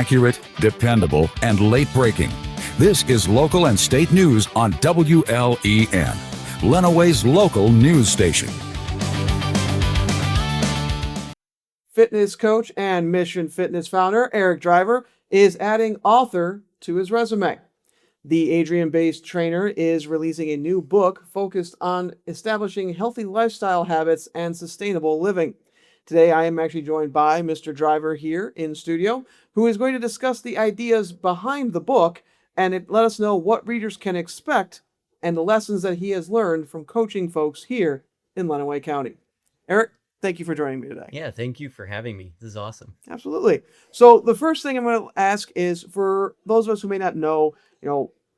accurate, dependable, and late-breaking. This is local and state news on WLEN, Lenawee's local news station. Fitness coach and Mission Fitness founder Eric Driver is adding author to his resume. The Adrian-based trainer is releasing a new book focused on establishing healthy lifestyle habits and sustainable living. Today, I am actually joined by Mr. Driver here in studio, who is going to discuss the ideas behind the book and let us know what readers can expect and the lessons that he has learned from coaching folks here in Lenawee County. Eric, thank you for joining me today. Yeah, thank you for having me. This is awesome. Absolutely. So the first thing I'm going to ask is, for those of us who may not know,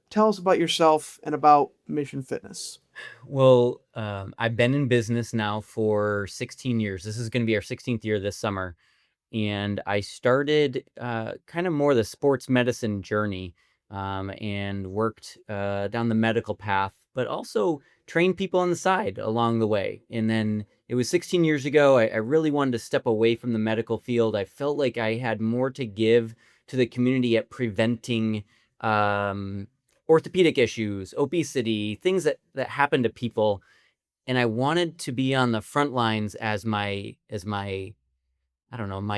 tell us about yourself and about Mission Fitness. Well, I've been in business now for 16 years. This is going to be our 16th year this summer. And I started kind of more the sports medicine journey and worked down the medical path, but also trained people on the side along the way. And then it was 16 years ago, I really wanted to step away from the medical field. I felt like I had more to give to the community at preventing orthopedic issues, obesity, things that happen to people. And I wanted to be on the front lines as my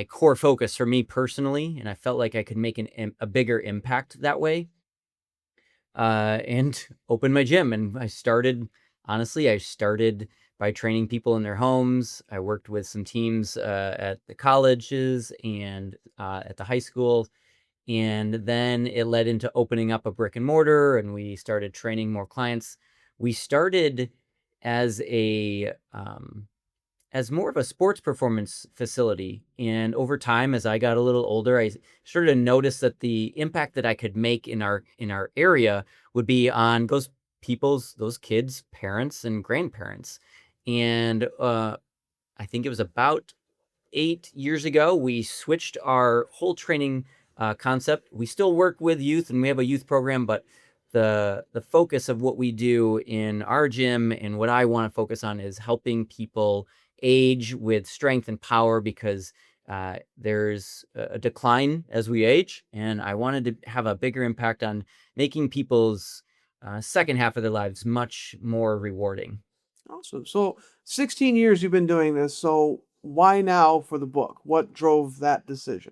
core focus for me personally. And I felt like I could make a bigger impact that way. And opened my gym. And I started by training people in their homes. I worked with some teams at the colleges and at the high school. And then it led into opening up a brick and mortar, and we started training more clients. We started as more of a sports performance facility. And over time, as I got a little older, I started to notice that the impact that I could make in our area would be on those kids' parents and grandparents. And I think it was about 8 years ago, we switched our whole training concept. We still work with youth and we have a youth program, but the focus of what we do in our gym and what I want to focus on is helping people age with strength and power, because there's a decline as we age. And I wanted to have a bigger impact on making people's second half of their lives much more rewarding. Awesome. So 16 years you've been doing this. So why now for the book? What drove that decision?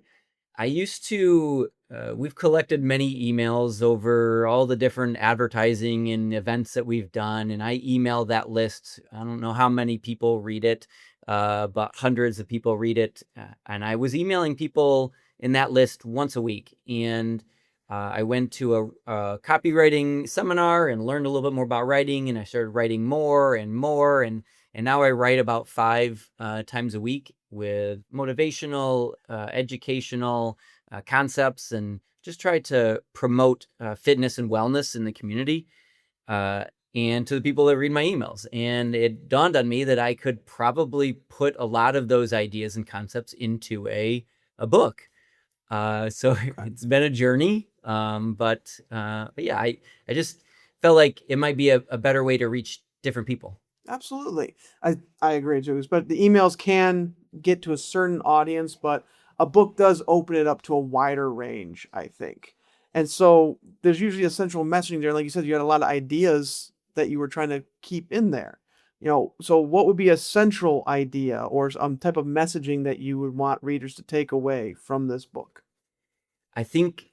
I used to, we've collected many emails over all the different advertising and events that we've done. And I email that list. I don't know how many people read it, but hundreds of people read it. And I was emailing people in that list once a week. And I went to a copywriting seminar and learned a little bit more about writing. And I started writing more and more. And now I write about 5 times a week with motivational, educational concepts, and just try to promote fitness and wellness in the community and to the people that read my emails. And it dawned on me that I could probably put a lot of those ideas and concepts into a book. So it's been a journey, but yeah, I just felt like it might be a better way to reach different people. Absolutely. I agree too. But the emails can get to a certain audience, but a book does open it up to a wider range, I think. And so there's usually a central messaging there. Like you said, you had a lot of ideas that you were trying to keep in there. So what would be a central idea or some type of messaging that you would want readers to take away from this book? I think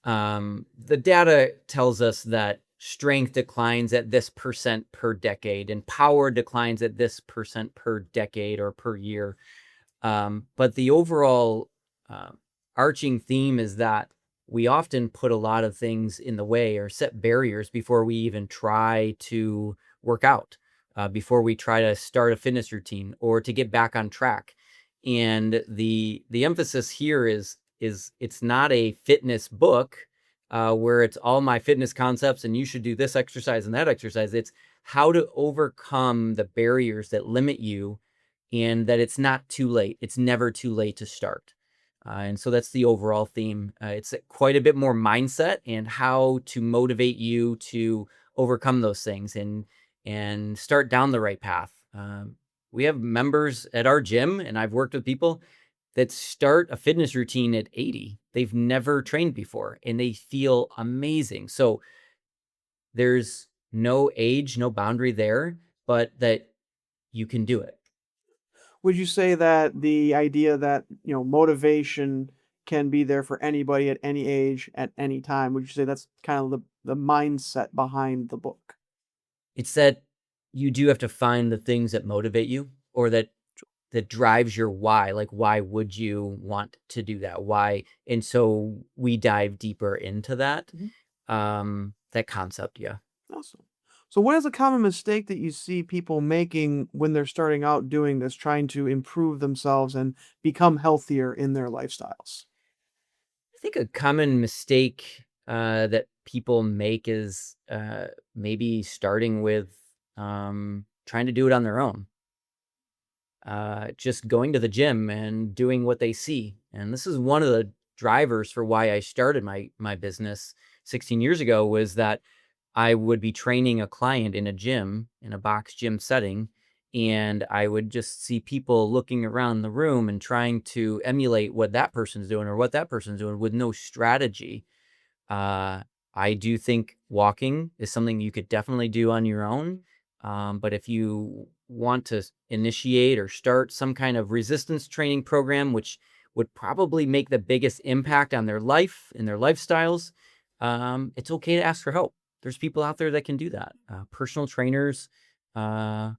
the data tells us that strength declines at this % per decade and power declines at this % per decade or per year. But the overall arching theme is that we often put a lot of things in the way or set barriers before we even try to work out, before we try to start a fitness routine or to get back on track. And the emphasis here is it's not a fitness book where it's all my fitness concepts and you should do this exercise and that exercise. It's how to overcome the barriers that limit you, and that it's not too late. It's never too late to start. And so that's the overall theme. It's quite a bit more mindset and how to motivate you to overcome those things and start down the right path. We have members at our gym, and I've worked with people. that start a fitness routine at 80. They've never trained before and they feel amazing. So there's no age, no boundary there, but that you can do it. Would you say that the idea that, motivation can be there for anybody at any age, at any time, would you say that's kind of the mindset behind the book? It's that you do have to find the things that motivate you or that drives your why. Like, why would you want to do that? Why? And so we dive deeper into that, Mhm. that concept. Yeah. Awesome. So, what is a common mistake that you see people making when they're starting out doing this, trying to improve themselves and become healthier in their lifestyles? I think a common mistake that people make is maybe starting with trying to do it on their own. Just going to the gym and doing what they see. And this is one of the drivers for why I started my business 16 years ago was that I would be training a client in a gym, in a box gym setting, and I would just see people looking around the room and trying to emulate what that person's doing or what that person's doing with no strategy. Uh, I do think walking is something you could definitely do on your own. But if you want to initiate or start some kind of resistance training program, which would probably make the biggest impact on their life and their lifestyles, it's okay to ask for help. There's people out there that can do that. Personal trainers uh,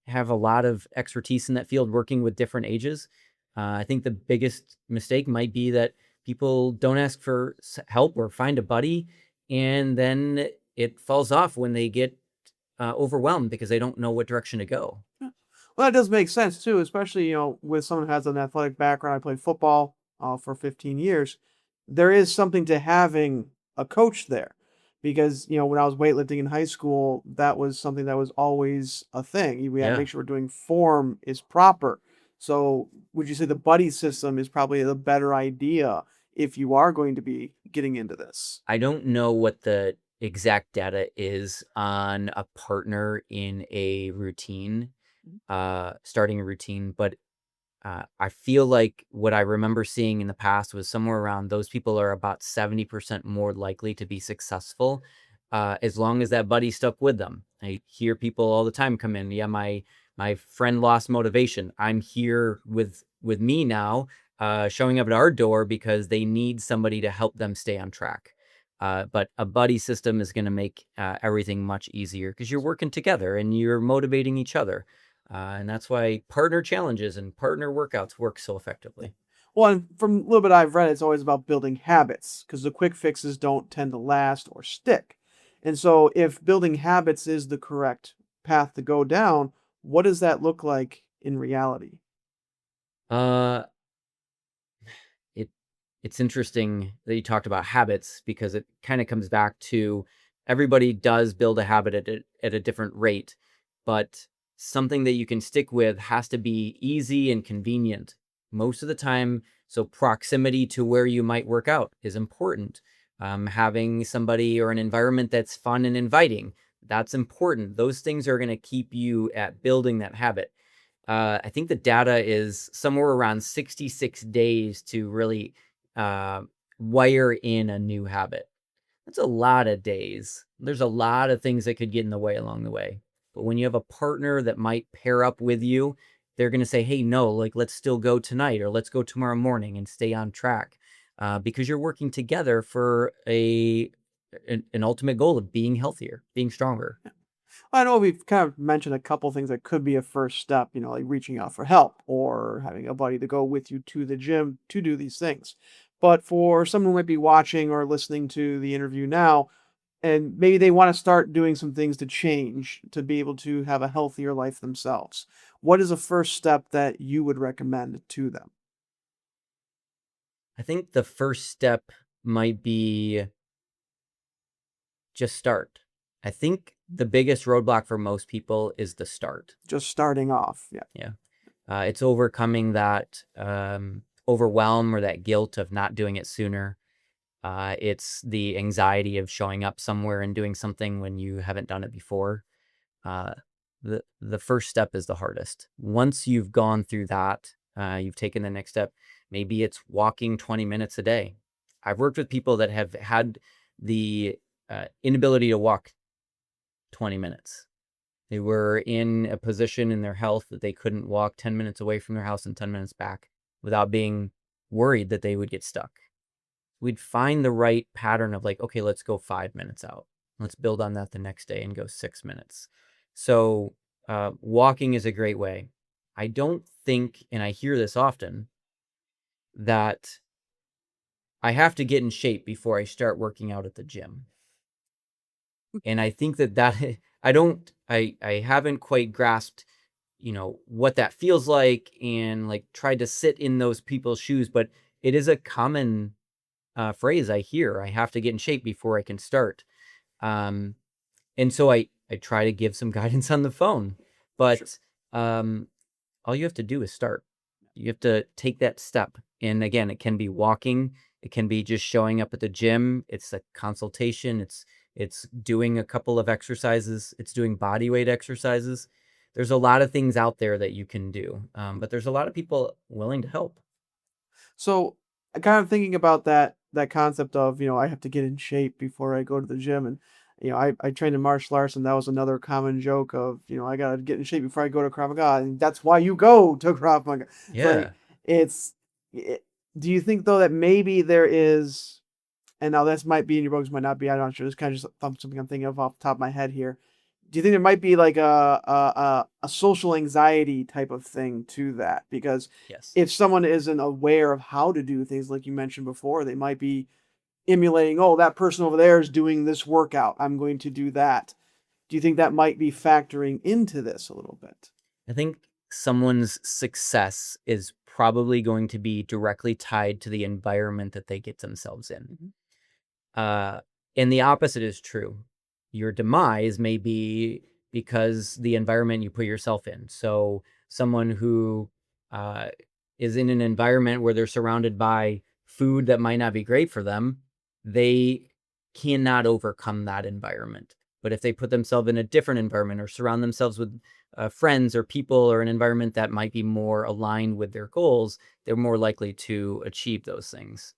have a lot of expertise in that field working with different ages. I think the biggest mistake might be that people don't ask for help or find a buddy, and then it falls off when they get overwhelmed because they don't know what direction to go. Yeah. Well, that does make sense too, especially, with someone who has an athletic background. I played football for 15 years. There is something to having a coach there because, when I was weightlifting in high school, that was something that was always a thing. We had to Yeah. make sure we're doing form is proper. So, would you say the buddy system is probably the better idea if you are going to be getting into this? I don't know what the exact data is on a partner in a routine, Mhm. starting a routine, but I feel like what I remember seeing in the past was somewhere around those people are about 70% more likely to be successful as long as that buddy stuck with them. I hear people all the time come in. Yeah, my friend lost motivation. I'm here with me now, showing up at our door because they need somebody to help them stay on track. But a buddy system is going to make everything much easier because you're working together and you're motivating each other. And that's why partner challenges and partner workouts work so effectively. Well, and from a little bit I've read, it's always about building habits because the quick fixes don't tend to last or stick. And so, if building habits is the correct path to go down, what does that look like in reality? Uh, it it's interesting that you talked about habits because it kind of comes back to everybody does build a habit at a different rate, but something that you can stick with has to be easy and convenient most of the time. So proximity to where you might work out is important. Having somebody or an environment that's fun and inviting, that's important. Those things are going to keep you at building that habit. I think the data is somewhere around 66 days to really uh, wire in a new habit. That's a lot of days. There's a lot of things that could get in the way along the way. But when you have a partner that might pair up with you, they're going to say, hey, no, like, let's still go tonight or let's go tomorrow morning and stay on track because you're working together for an ultimate goal of being healthier, being stronger. I know we've kind of mentioned a couple things that could be a first step, like reaching out for help or having a buddy to go with you to the gym to do these things. But for someone who might be watching or listening to the interview now, and maybe they want to start doing some things to change to be able to have a healthier life themselves, what is a first step that you would recommend to them? I think the first step might be just start. I think the biggest roadblock for most people is the start. Just starting off. Yeah. Yeah. It's overcoming that overwhelm or that guilt of not doing it sooner. It's the anxiety of showing up somewhere and doing something when you haven't done it before. Uh, the first step is the hardest. Once you've gone through that, you've taken the next step. Maybe it's walking 20 minutes a day. I've worked with people that have had the inability to walk 20 minutes. They were in a position in their health that they couldn't walk 10 minutes away from their house and 10 minutes back without being worried that they would get stuck. We'd find the right pattern of like, okay, let's go 5 minutes out. Let's build on that the next day and go 6 minutes. So walking is a great way. I don't think, and I hear this often, that I have to get in shape before I start working out at the gym. And I think that I haven't quite grasped, what that feels like and like tried to sit in those people's shoes. But it is a common phrase I hear. I have to get in shape before I can start. And so I try to give some guidance on the phone, but all you have to do is start. You have to take that step. And again, it can be walking. It can be just showing up at the gym. It's a consultation. It's doing a couple of exercises. It's doing body weight exercises. There's a lot of things out there that you can do. But there's a lot of people willing to help. So I kind of thinking about that concept of, I have to get in shape before I go to the gym. And, I trained in martial arts, and that was another common joke of, I got to get in shape before I go to Krav Maga. And that's why you go to Krav Maga. Yeah. Do you think though that maybe there is, and now this might be in your books, might not be, I'm not sure. This kind of just something I'm thinking of off the top of my head here. Do you think there might be like a social anxiety type of thing to that? Because Yes. if someone isn't aware of how to do things, like you mentioned before, they might be emulating, oh, that person over there is doing this workout, I'm going to do that. Do you think that might be factoring into this a little bit? I think someone's success is probably going to be directly tied to the environment that they get themselves in. And the opposite is true. Your demise may be because the environment you put yourself in. So someone who is in an environment where they're surrounded by food that might not be great for them, they cannot overcome that environment. But if they put themselves in a different environment or surround themselves with friends or people or an environment that might be more aligned with their goals, they're more likely to achieve those things.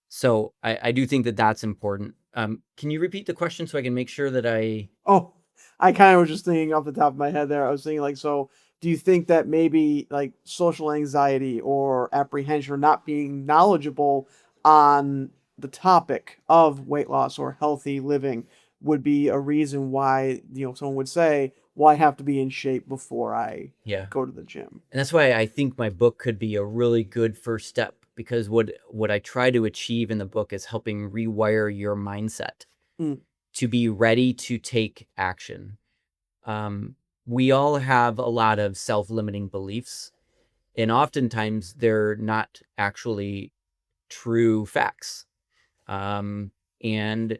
So I do think that that's important. Can you repeat the question so I can make sure that I... Oh, I kind of was just thinking off the top of my head there. I was thinking like, so do you think that maybe like social anxiety or apprehension or not being knowledgeable on the topic of weight loss or healthy living would be a reason why, someone would say, well, I have to be in shape before I Yeah. go to the gym? And that's why I think my book could be a really good first step, because what I try to achieve in the book is helping rewire your mindset to be ready to take action. We all have a lot of self-limiting beliefs, and oftentimes they're not actually true facts. And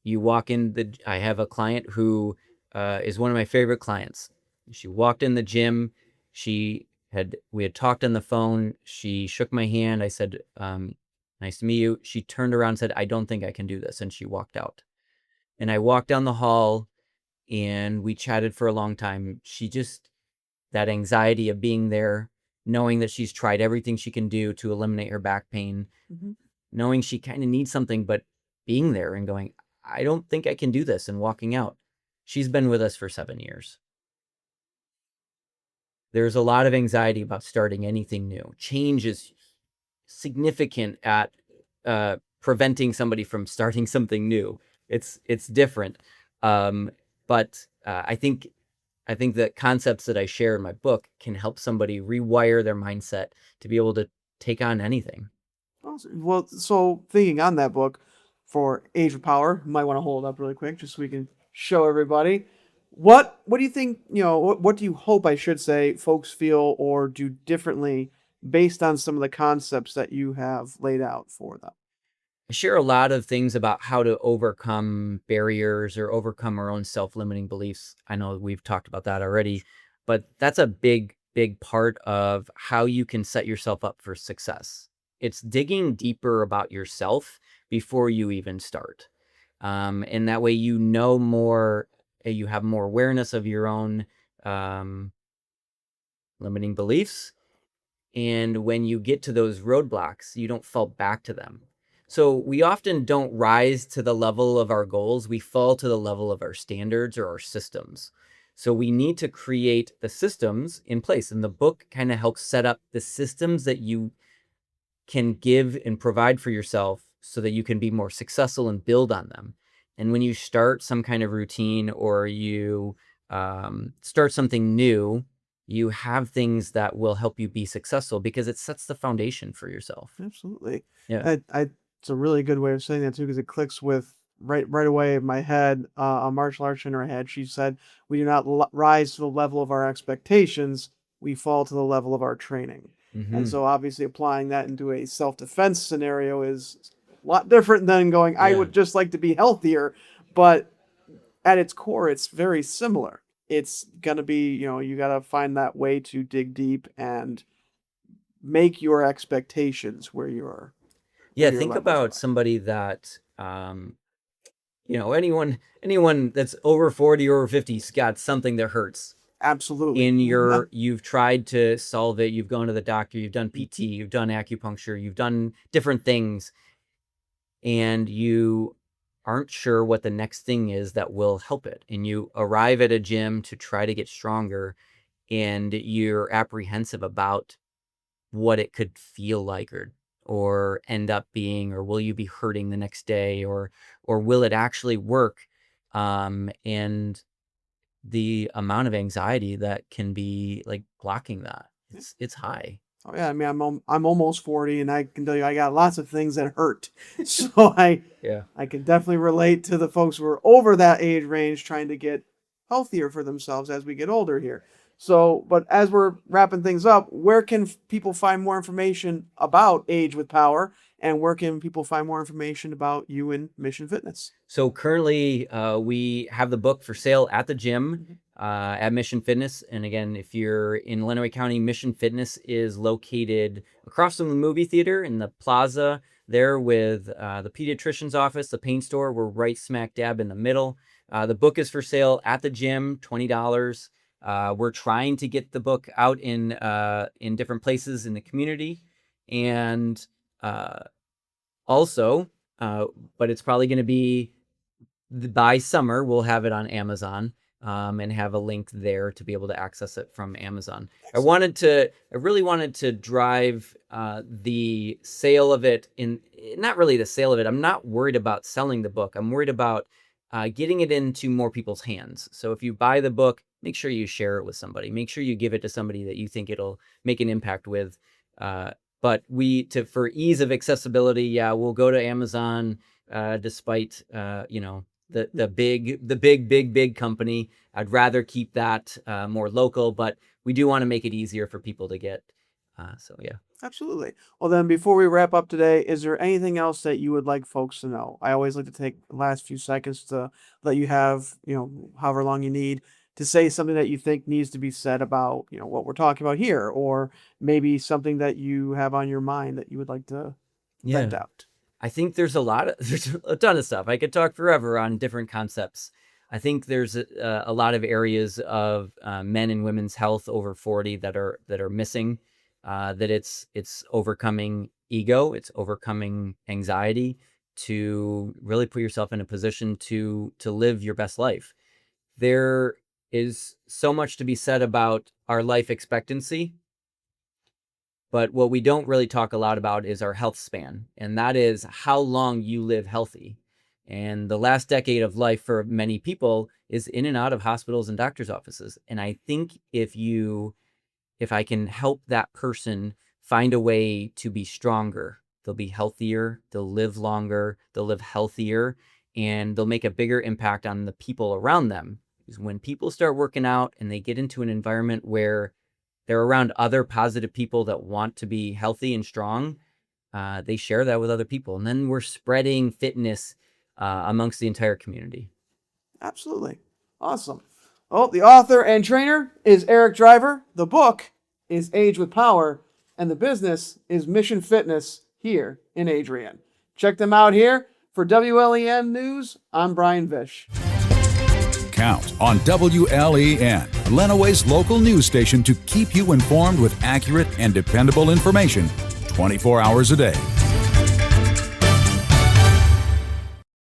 you walk in I have a client who is one of my favorite clients. She walked in the gym. We had talked on the phone. She shook my hand. I said, nice to meet you. She turned around and said, I don't think I can do this. And she walked out. And I walked down the hall and we chatted for a long time. That anxiety of being there, knowing that she's tried everything she can do to eliminate her back pain, knowing she kind of needs something, but being there and going, I don't think I can do this, and walking out. She's been with us for 7 years. There's a lot of anxiety about starting anything new. Change is significant at preventing somebody from starting something new. It's different. But I think the concepts that I share in my book can help somebody rewire their mindset to be able to take on anything. Awesome. Well, so thinking on that book for Age of Power, you might want to hold it up really quick just so we can show everybody. What do you think, what do you hope, I should say, folks feel or do differently based on some of the concepts that you have laid out for them? I share a lot of things about how to overcome barriers or overcome our own self-limiting beliefs. I know we've talked about that already, but that's a big, big part of how you can set yourself up for success. It's digging deeper about yourself before you even start. And that way, more, you have more awareness of your own limiting beliefs. And when you get to those roadblocks, you don't fall back to them. So we often don't rise to the level of our goals. We fall to the level of our standards or our systems. So we need to create the systems in place. And the book kind of helps set up the systems that you can give and provide for yourself so that you can be more successful and build on them. And when you start some kind of routine or you start something new, you have things that will help you be successful because it sets the foundation for yourself. Absolutely. Yeah. It's a really good way of saying that too, because it clicks with right away in my head. A martial arts trainer I had, she said, "We do not rise to the level of our expectations; we fall to the level of our training." And so, obviously, applying that into a self-defense scenario is a lot different than going, "I would just like to be healthier," but at its core, it's very similar. It's gonna be, you gotta find that way to dig deep and make your expectations where your Yeah, your think levels about are. somebody that anyone that's over 40 or over 50's got something that hurts. Absolutely. In you've tried to solve it, you've gone to the doctor, you've done PT, you've done acupuncture, you've done different things, and you aren't sure what the next thing is that will help it. And you arrive at a gym to try to get stronger, and you're apprehensive about what it could feel like or end up being, or will you be hurting the next day, or will it actually work? And the amount of anxiety that can be like blocking that, it's high. Oh yeah, I mean, I'm almost 40, and I can tell you I got lots of things that hurt. So Yeah. I can definitely relate to the folks who are over that age range trying to get healthier for themselves as we get older here. So, but as we're wrapping things up, where can people find more information about Age with Power, and where can people find more information about you and Mission Fitness? So currently, we have the book for sale at the gym at Mission Fitness. And again, if you're in Lenawee County, Mission Fitness is located across from the movie theater in the plaza there with the pediatrician's office, the paint store. We're right smack dab in the middle. The book is for sale at the gym, $20. We're trying to get the book out in different places in the community, and also, but it's probably going to be by summer. We'll have it on Amazon, and have a link there to be able to access it from Amazon. I really wanted to drive the sale of it not really the sale of it. I'm not worried about selling the book. I'm worried about getting it into more people's hands. So if you buy the book, make sure you share it with somebody. Make sure you give it to somebody that you think it'll make an impact with. But for ease of accessibility, we'll go to Amazon, despite the big company. I'd rather keep that more local, but we do want to make it easier for people to get. So yeah. Absolutely. Well, then, before we wrap up today, is there anything else that you would like folks to know? I always like to take the last few seconds to let you have, however long you need to say something that you think needs to be said about, what we're talking about here, or maybe something that you have on your mind that you would like to vent out. I think there's a ton of stuff. I could talk forever on different concepts. I think there's a lot of areas of men and women's health over 40 that are missing. That it's overcoming ego, it's overcoming anxiety to really put yourself in a position to live your best life. There is so much to be said about our life expectancy, but what we don't really talk a lot about is our health span, and that is how long you live healthy. And the last decade of life for many people is in and out of hospitals and doctors' offices. And I think if I can help that person find a way to be stronger, they'll be healthier, they'll live longer, they'll live healthier, and they'll make a bigger impact on the people around them. Because when people start working out and they get into an environment where they're around other positive people that want to be healthy and strong, they share that with other people. And then we're spreading fitness amongst the entire community. Absolutely. Awesome. Well, the author and trainer is Eric Driver. The book is Age with Power, and the business is Mission Fitness here in Adrian. Check them out here. For WLEN News, I'm Brian Vish. Count on WLEN. Lenawee's local news station to keep you informed with accurate and dependable information 24 hours a day.